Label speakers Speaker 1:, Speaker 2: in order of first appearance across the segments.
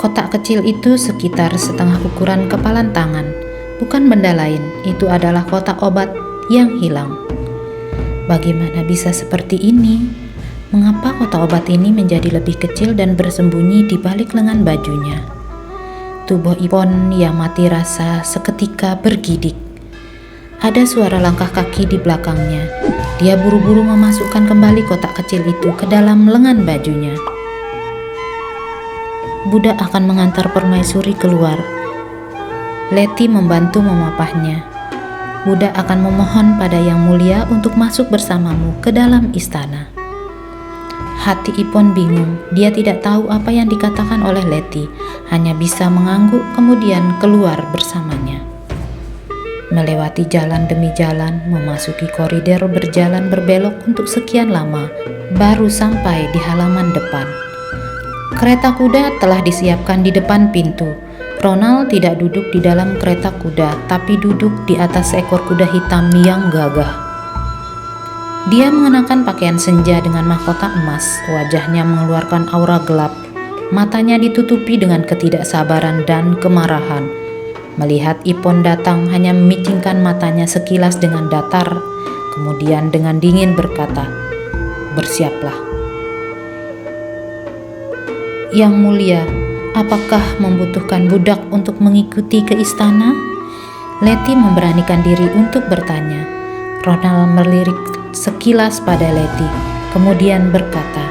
Speaker 1: Kotak kecil itu sekitar setengah ukuran kepalan tangan. Bukan benda lain, itu adalah kotak obat yang hilang. Bagaimana bisa seperti ini? Mengapa kotak obat ini menjadi lebih kecil dan bersembunyi di balik lengan bajunya? Tubuh Ipon yang mati rasa seketika bergidik. Ada suara langkah kaki di belakangnya. Dia buru-buru memasukkan kembali kotak kecil itu ke dalam lengan bajunya. Budak akan mengantar permaisuri keluar. Letty membantu memapahnya. Budak akan memohon pada Yang Mulia untuk masuk bersamamu ke dalam istana. Hati Ipon bingung. Dia tidak tahu apa yang dikatakan oleh Letty, hanya bisa mengangguk kemudian keluar bersamanya. Melewati jalan demi jalan, memasuki koridor berjalan berbelok untuk sekian lama, baru sampai di halaman depan. Kereta kuda telah disiapkan di depan pintu. Ronald tidak duduk di dalam kereta kuda, tapi duduk di atas seekor kuda hitam yang gagah. Dia mengenakan pakaian senja dengan mahkota emas. Wajahnya mengeluarkan aura gelap. Matanya ditutupi dengan ketidaksabaran dan kemarahan. Melihat Ipon datang, hanya memicingkan matanya sekilas dengan datar, kemudian dengan dingin berkata, "Bersiaplah." "Yang Mulia, apakah membutuhkan budak untuk mengikuti ke istana?" Letty memberanikan diri untuk bertanya. Ronald melirik sekilas pada Letty, kemudian berkata,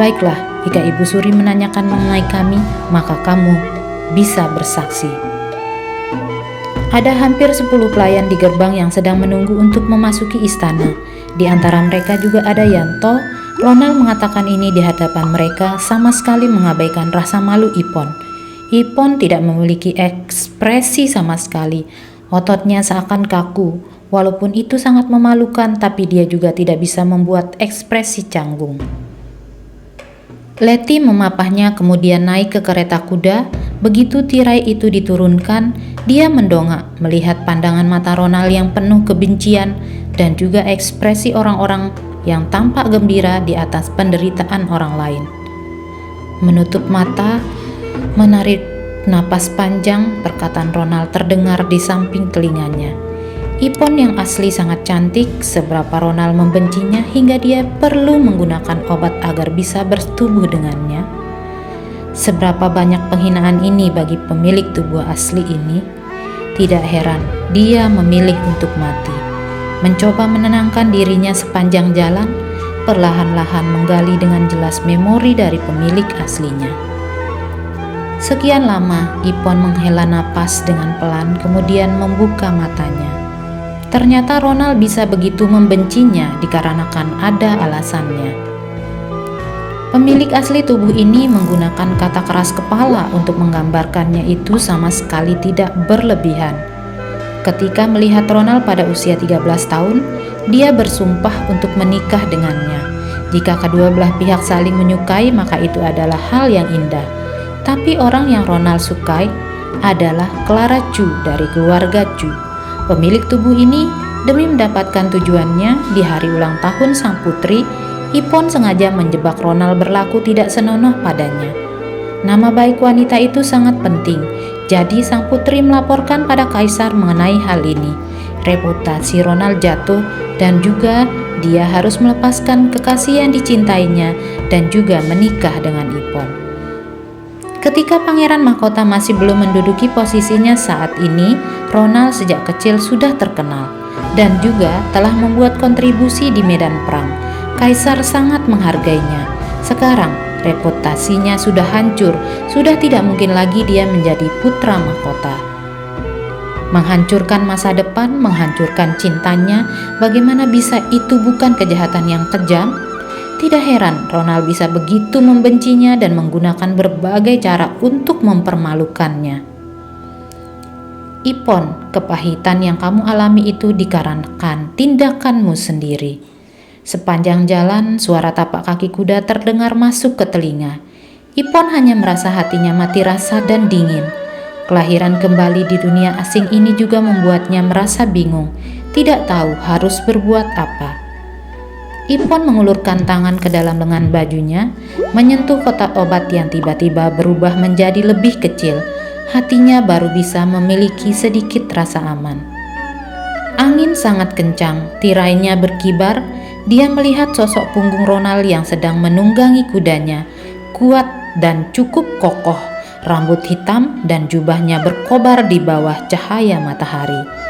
Speaker 1: "Baiklah, jika Ibu Suri menanyakan mengenai kami, maka kamu bisa bersaksi." Ada hampir 10 pelayan di gerbang yang sedang menunggu untuk memasuki istana. Di antara mereka juga ada Yanto. Ronald mengatakan ini di hadapan mereka, sama sekali mengabaikan rasa malu Ipon. Ipon tidak memiliki ekspresi sama sekali. Ototnya seakan kaku. Walaupun itu sangat memalukan, tapi dia juga tidak bisa membuat ekspresi canggung. Letty memapahnya kemudian naik ke kereta kuda. Begitu tirai itu diturunkan, dia mendongak melihat pandangan mata Ronald yang penuh kebencian dan juga ekspresi orang-orang yang tampak gembira di atas penderitaan orang lain. Menutup mata, menarik napas panjang, perkataan Ronald terdengar di samping telinganya. Ipon yang asli sangat cantik, seberapa Ronald membencinya hingga dia perlu menggunakan obat agar bisa bersetubuh dengannya. Seberapa banyak penghinaan ini bagi pemilik tubuh asli ini. Tidak heran dia memilih untuk mati. Mencoba menenangkan dirinya sepanjang jalan, perlahan-lahan menggali dengan jelas memori dari pemilik aslinya. Sekian lama Ipon menghela napas dengan pelan, kemudian membuka matanya. Ternyata Ronald bisa begitu membencinya dikarenakan ada alasannya. Pemilik asli tubuh ini menggunakan kata keras kepala untuk menggambarkannya, itu sama sekali tidak berlebihan. Ketika melihat Ronald pada usia 13 tahun, dia bersumpah untuk menikah dengannya. Jika kedua belah pihak saling menyukai, maka itu adalah hal yang indah. Tapi orang yang Ronald sukai adalah Clara Chu dari keluarga Chu. Pemilik tubuh ini, demi mendapatkan tujuannya di hari ulang tahun sang putri, Ipon sengaja menjebak Ronald berlaku tidak senonoh padanya. Nama baik wanita itu sangat penting, jadi sang putri melaporkan pada kaisar mengenai hal ini. Reputasi Ronald jatuh dan juga dia harus melepaskan kekasih yang dicintainya dan juga menikah dengan Ipon. Ketika Pangeran Mahkota masih belum menduduki posisinya saat ini, Ronald sejak kecil sudah terkenal dan juga telah membuat kontribusi di medan perang. Kaisar sangat menghargainya. Sekarang reputasinya sudah hancur, sudah tidak mungkin lagi dia menjadi putra mahkota. Menghancurkan masa depan, menghancurkan cintanya, bagaimana bisa itu bukan kejahatan yang kejam? Tidak heran Ronald bisa begitu membencinya dan menggunakan berbagai cara untuk mempermalukannya. Ipon, kepahitan yang kamu alami itu dikarenakan tindakanmu sendiri. Sepanjang jalan, suara tapak kaki kuda terdengar masuk ke telinga. Ipon hanya merasa hatinya mati rasa dan dingin. Kelahiran kembali di dunia asing ini juga membuatnya merasa bingung, tidak tahu harus berbuat apa. Ipon mengulurkan tangan ke dalam lengan bajunya, menyentuh kotak obat yang tiba-tiba berubah menjadi lebih kecil. Hatinya baru bisa memiliki sedikit rasa aman. Angin sangat kencang, tirainya berkibar. Dia melihat sosok punggung Ronald yang sedang menunggangi kudanya, kuat dan cukup kokoh. Rambut hitam dan jubahnya berkobar di bawah cahaya matahari.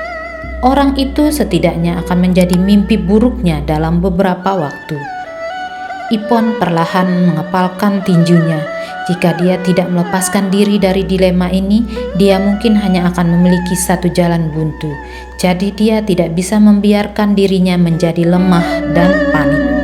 Speaker 1: Orang itu setidaknya akan menjadi mimpi buruknya dalam beberapa waktu. Ipon perlahan mengepalkan tinjunya. Jika dia tidak melepaskan diri dari dilema ini, dia mungkin hanya akan memiliki satu jalan buntu. Jadi dia tidak bisa membiarkan dirinya menjadi lemah dan panik.